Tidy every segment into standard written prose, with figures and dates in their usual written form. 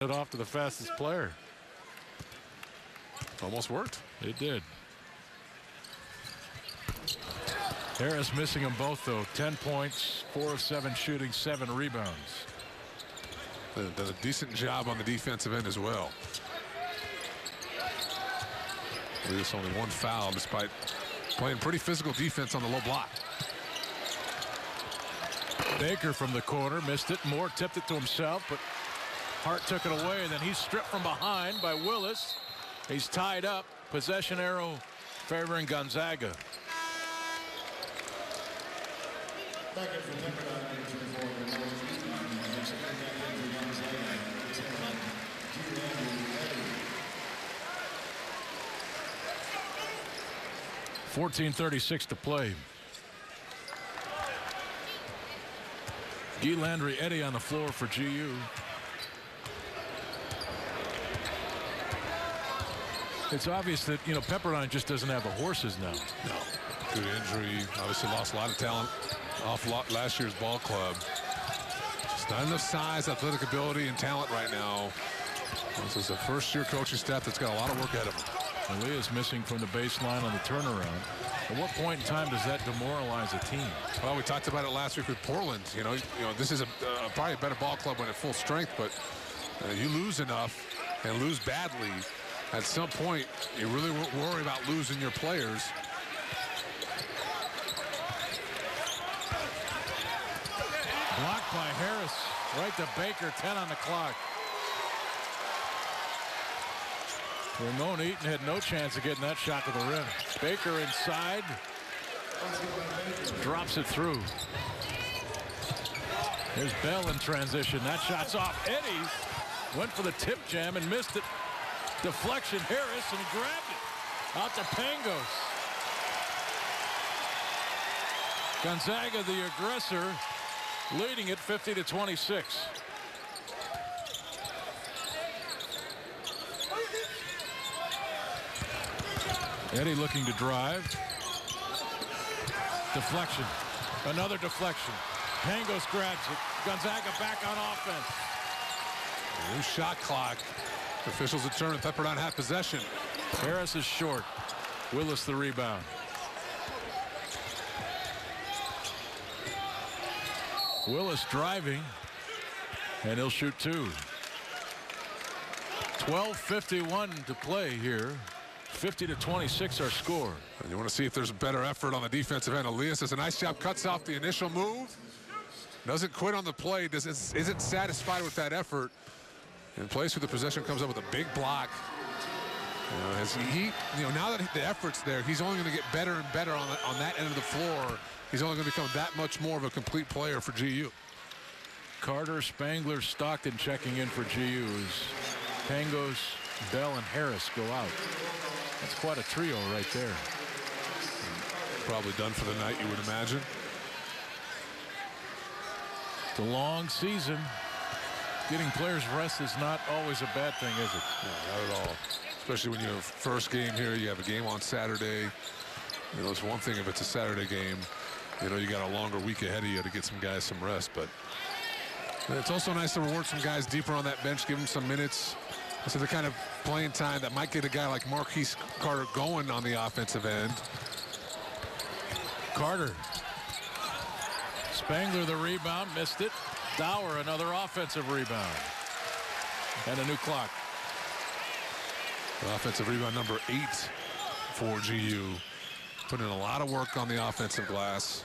it off to the fastest player. Almost worked. It did. Harris missing them both, though. 10 points, 4 of 7 shooting, 7 rebounds. Does a decent job on the defensive end as well. There's only 1 foul despite playing pretty physical defense on the low block. Baker from the corner missed it. Moore tipped it to himself, but Hart took it away, and then he's stripped from behind by Willis. He's tied up. Possession arrow favoring Gonzaga. Back in for Pepperdine. 14:36 to play. Guy Landry Eddy on the floor for GU. It's obvious that, you know, Pepperdine just doesn't have the horses now. No. Due to injury, obviously lost a lot of talent off last year's ball club. Just not enough size, athletic ability, and talent right now. This is a first-year coaching staff that's got a lot of work ahead of them. And Leah's missing from the baseline on the turnaround. At what point in time does that demoralize a team? Well, we talked about it last week with Portland. You know, this is probably a better ball club when at full strength, but you lose enough and lose badly. At some point, you really won't worry about losing your players. Blocked by Harris. Right to Baker, 10 on the clock. Ramon Eaton had no chance of getting that shot to the rim. Baker inside. Drops it through. Here's Bell in transition. That shot's off. Eddy went for the tip jam and missed it. Deflection, Harris, and he grabbed it. Out to Pangos. Gonzaga, the aggressor, leading it 50-26. Eddy looking to drive. Deflection. Another deflection. Pangos grabs it. Gonzaga back on offense. New shot clock. Officials determine Pepperdine have possession. Harris is short. Willis the rebound. Willis driving, and he'll shoot 2. 12:51 to play here. 50-26 our score. And you want to see if there's a better effort on the defensive end. Elias does a nice job, cuts off the initial move, doesn't quit on the play, isn't satisfied with that effort, and plays through the possession, comes up with a big block. Now that the effort's there, he's only going to get better and better on that end of the floor. He's only going to become that much more of a complete player for GU. Carter, Spangler, Stockton checking in for GU as Pangos, Bell, and Harris go out. That's quite a trio right there. Probably done for the night, you would imagine. It's a long season. Getting players rest is not always a bad thing, is it? No, not at all. Especially when you have first game here, you have a game on Saturday. You know, it's one thing if it's a Saturday game. You know, you got a longer week ahead of you to get some guys some rest, but it's also nice to reward some guys deeper on that bench, give them some minutes. This is the kind of playing time that might get a guy like Marquise Carter going on the offensive end. Carter. Spangler the rebound, missed it. Dower another offensive rebound. And a new clock. Offensive rebound number 8 for GU. Putting in a lot of work on the offensive glass.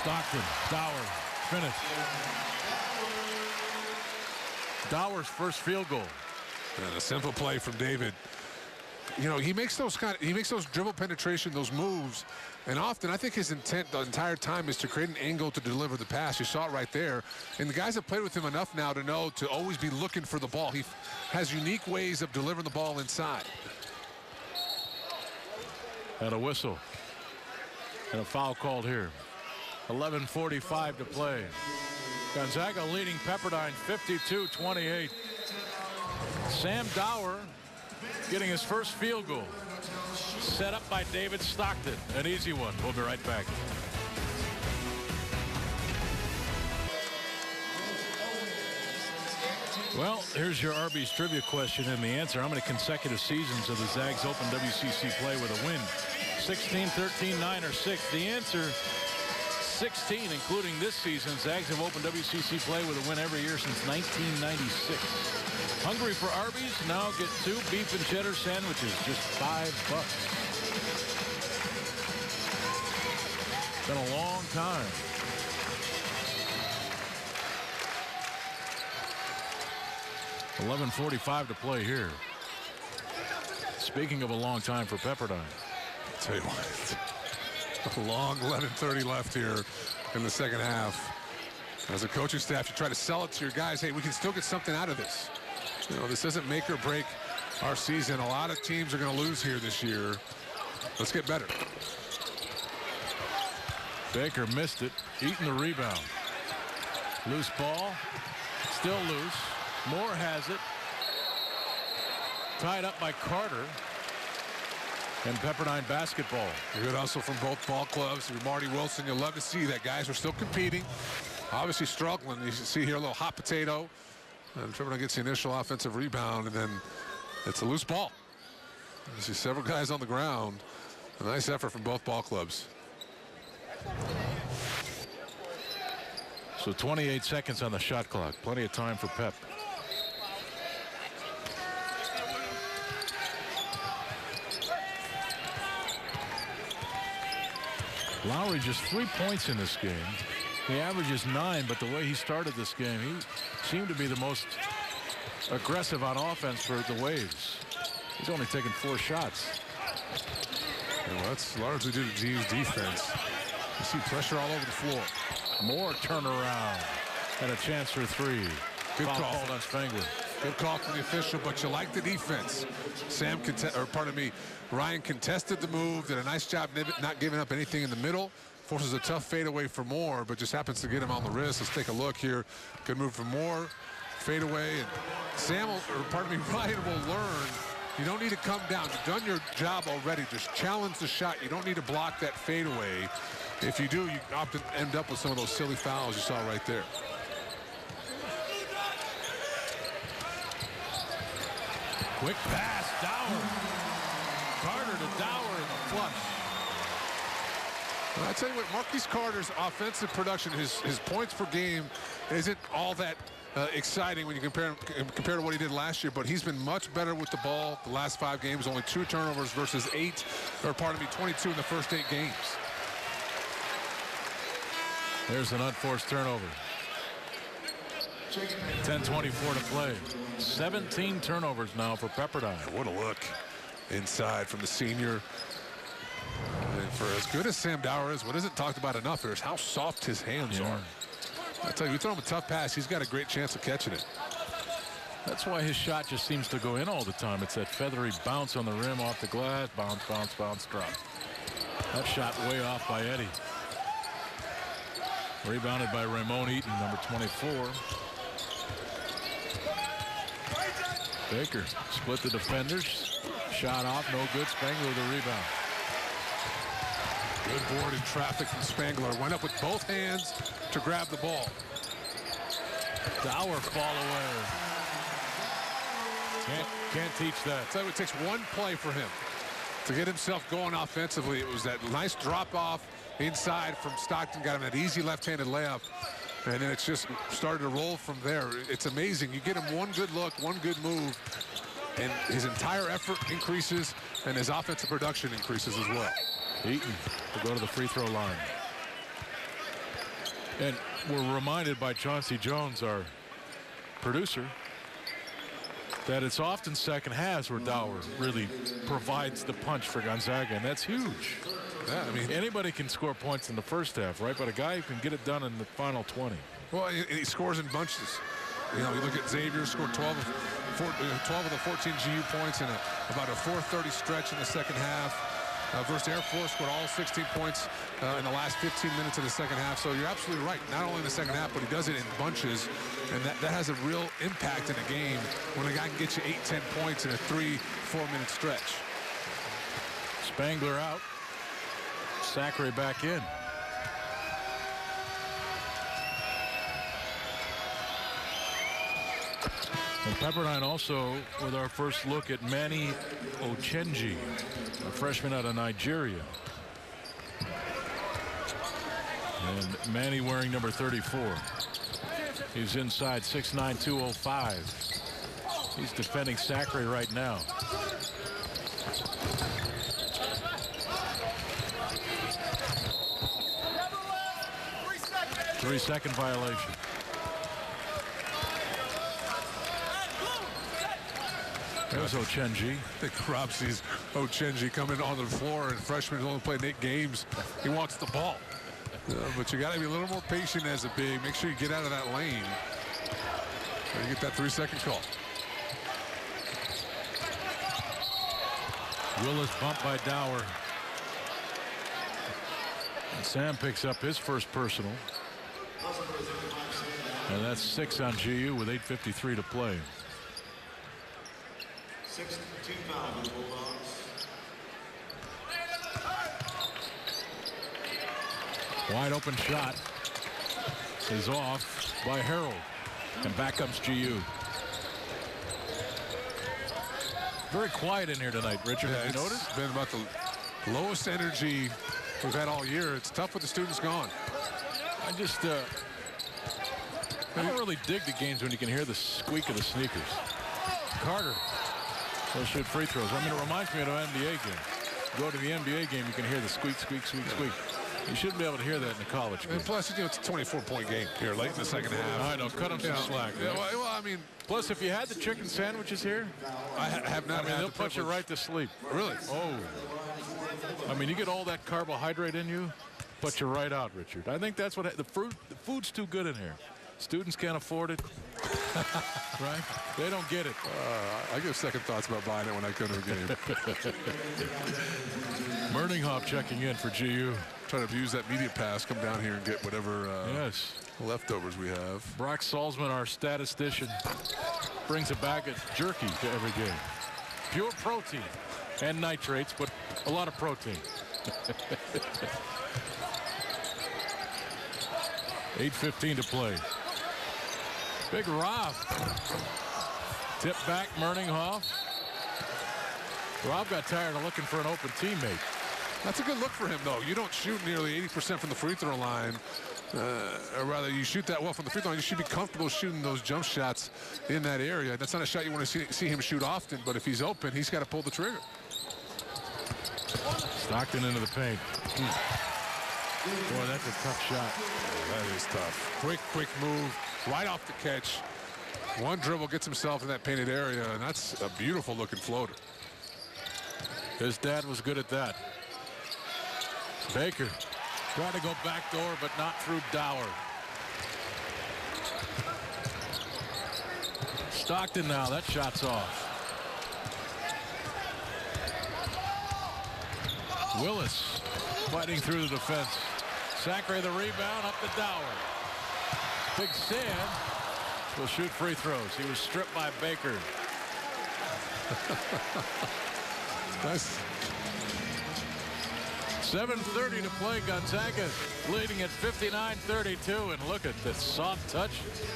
Stockton, Dower, finished. Dower's first field goal. And a simple play from David. You know, he makes those dribble penetration, those moves, and often I think his intent the entire time is to create an angle to deliver the pass. You saw it right there. And the guys have played with him enough now to know to always be looking for the ball. He has unique ways of delivering the ball inside. And a whistle. And a foul called here. 11:45 to play. Gonzaga leading Pepperdine 52-28. Sam Dower getting his first field goal. Set up by David Stockton. An easy one. We'll be right back. Well, here's your Arby's trivia question and the answer. How many consecutive seasons of the Zags Open WCC play with a win? 16, 13, 9, or 6? The answer, 16, including this season. Zags have opened WCC play with a win every year since 1996. Hungry for Arby's? Now get 2 beef and cheddar sandwiches, just $5. Been a long time. $11:45 to play here. Speaking of a long time for Pepperdine. I'll tell you what, a long 11:30 left here in the second half. As a coaching staff, you try to sell it to your guys. Hey, we can still get something out of this. You know, this doesn't make or break our season. A lot of teams are going to lose here this year. Let's get better. Baker missed it. Eaton the rebound. Loose ball. Still loose. Moore has it. Tied up by Carter. And Pepperdine basketball. Good hustle from both ball clubs. Marty Wilson, you'll love to see that. Guys are still competing. Obviously struggling. You see here a little hot potato. And Pepperdine gets the initial offensive rebound, and then it's a loose ball. You see several guys on the ground. A nice effort from both ball clubs. So 28 seconds on the shot clock. Plenty of time for Pep. Lowry just 3 points in this game. The average is 9, but the way he started this game, he seemed to be the most aggressive on offense for the Waves. He's only taken 4 shots. Well, that's largely due to G's defense. You see pressure all over the floor. More turnaround and a chance for 3. Good call on Spangler. Good call from the official, but you like the defense. Ryan contested the move, did a nice job not giving up anything in the middle. Forces a tough fadeaway for Moore, but just happens to get him on the wrist. Let's take a look here. Good move from Moore. Fadeaway, and Ryan will learn. You don't need to come down. You've done your job already. Just challenge the shot. You don't need to block that fadeaway. If you do, you often end up with some of those silly fouls you saw right there. Quick pass, Dower. Carter to Dower in the flush. Well, I tell you what, Marquise Carter's offensive production, his points per game isn't all that exciting when you compare to what he did last year, but he's been much better with the ball the last 5 games. Only 2 turnovers versus 22 in the first 8 games. There's an unforced turnover. 10:24 to play. 17 turnovers now for Pepperdine. What a look inside from the senior. And for as good as Sam Dower is, what isn't talked about enough here is how soft his hands are. I tell you, we throw him a tough pass, he's got a great chance of catching it. That's why his shot just seems to go in all the time. It's that feathery bounce on the rim off the glass. Bounce, bounce, bounce, drop. That shot way off by Eddie. Rebounded by Ramon Eaton, number 24. Baker split the defenders. Shot off, no good. Spangler with the rebound. Good board in traffic from Spangler. Went up with both hands to grab the ball. Dower fall away. Can't teach that. So it takes one play for him to get himself going offensively. It was that nice drop off inside from Stockton. Got him that easy left-handed layup. And then it's just started to roll from there. It's amazing. You get him one good look, one good move, and his entire effort increases, and his offensive production increases as well. Eaton will go to the free throw line. And we're reminded by Chauncey Jones, our producer, that it's often second halves where Dower really provides the punch for Gonzaga, and that's huge. Yeah, I mean, anybody can score points in the first half, right? But a guy who can get it done in the final 20. Well, he scores in bunches. You know, you look at Xavier, scored 12 of the 14 GU points in about a 4:30 stretch in the second half. Versus Air Force, scored all 16 points in the last 15 minutes of the second half. So you're absolutely right. Not only in the second half, but he does it in bunches. And that has a real impact in a game when a guy can get you 8-10 points in a 3-4 minute stretch. Spangler out. Zachary back in. And Pepperdine also with our first look at Manny Ochenji, a freshman out of Nigeria. And Manny wearing number 34. He's inside 6'9", 205. He's defending Zachary right now. Three-second violation. There's Ochenji. I think Rob sees Ochenji coming onto the floor, and freshman only played 8 games. He wants the ball. But you got to be a little more patient as a big. Make sure you get out of that lane. And you get that 3-second call. Willis bumped by Dower. And Sam picks up his first personal. And that's 6 on GU with 8:53 to play. 6 team foul for the Bulldogs. Wide open shot is off by Harold. And back comes GU. Very quiet in here tonight, Richard. Yeah, have you noticed? It's been about the lowest energy we've had all year. It's tough with the students gone. I don't really dig the games when you can hear the squeak of the sneakers. Carter will shoot free throws. I mean, it reminds me of an NBA game. Go to the NBA game, you can hear the squeak, squeak, squeak, squeak. You shouldn't be able to hear that in a college game. And plus, it's a 24-point game here late in the second half. I know, cut them some slack. Yeah, well, I mean, plus, if you had the chicken sandwiches here, I have not. they'll put you right to sleep. Really? Oh. I mean, you get all that carbohydrate in you, put you right out, Richard. I think that's what the food's too good in here. Students can't afford it. Right? They don't get it. I give second thoughts about buying it when I go to a game. Murninghoff checking in for GU. Trying to use that immediate pass, come down here and get whatever leftovers we have. Brock Salzman, our statistician, brings a bag of jerky to every game. Pure protein and nitrates, but a lot of protein. 8:15 to play. Big Rob. Tip back, Murninghoff. Rob got tired of looking for an open teammate. That's a good look for him, though. You don't shoot nearly 80% from the free throw line. Or rather, you shoot that well from the free throw line. You should be comfortable shooting those jump shots in that area. That's not a shot you want to see him shoot often, but if he's open, he's got to pull the trigger. Stockton into the paint. Boy, that's a tough shot. That is tough. Quick move, right off the catch. One dribble gets himself in that painted area, and that's a beautiful looking floater. His dad was good at that. Baker tried to go back door, but not through Dower. Stockton now, that shot's off. Willis fighting through the defense. Zachary the rebound, up to Dower. Big Sam will shoot free throws. He was stripped by Baker. Nice. 7:30 to play. Gonzaga leading at 59-32. And look at the soft touch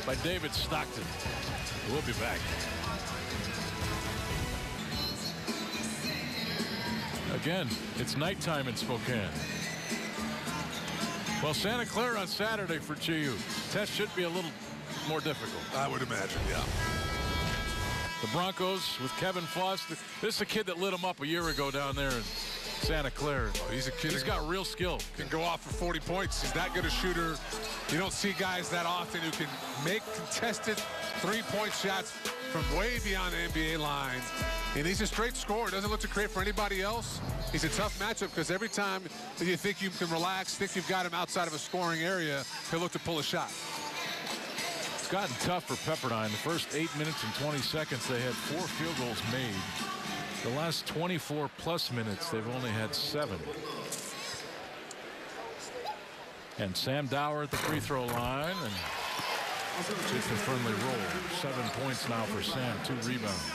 by David Stockton. We'll be back. Again, it's nighttime in Spokane. Well, Santa Clara on Saturday for GU. Test should be a little more difficult. I would imagine, yeah. The Broncos with Kevin Foster. This is a kid that lit him up a year ago down there in Santa Clara. Oh, he's a kid. He's got real skill. Can go off for 40 points. He's that good a shooter. You don't see guys that often who can make contested three-point shots from way beyond the NBA line. And he's a straight scorer. Doesn't look to create for anybody else. He's a tough matchup because every time that you think you can relax, think you've got him outside of a scoring area, he'll look to pull a shot. It's gotten tough for Pepperdine. The first 8 minutes and 20 seconds, they had 4 field goals made. The last 24-plus minutes, they've only had 7. And Sam Dower at the free throw line, and just a friendly roll. 7 points now for Sam, 2 rebounds.